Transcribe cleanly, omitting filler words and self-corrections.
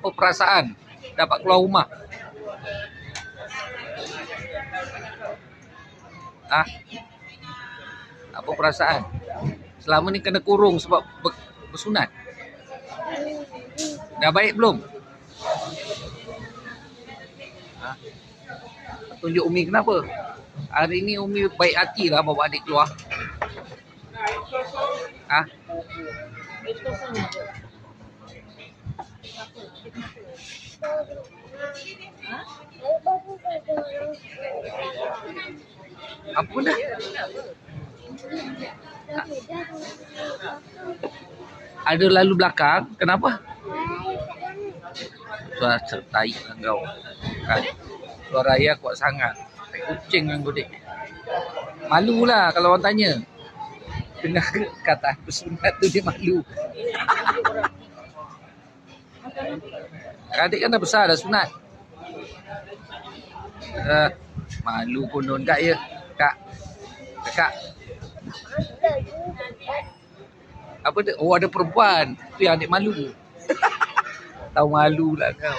Apa perasaan dapat keluar rumah? Apa perasaan? Selama ni kena kurung sebab bersunat. Dah baik belum? Tunjuk Umi kenapa? Hari ni Umi baik hati lah bawa adik keluar. Apa dah? Ada lalu belakang? Kenapa? Suara sertai kau. Kan? Suara ayah kuat sangat. Kayak kucing kan kau dek. Malulah kalau orang tanya. Dengar kata bersunat tu dia malu. Adik kan dah besar dah sunat. Malu konon kak ya. Kak. Apa tu? Oh ada perempuan. Tu yang adik malu. Tahu malu lah kau.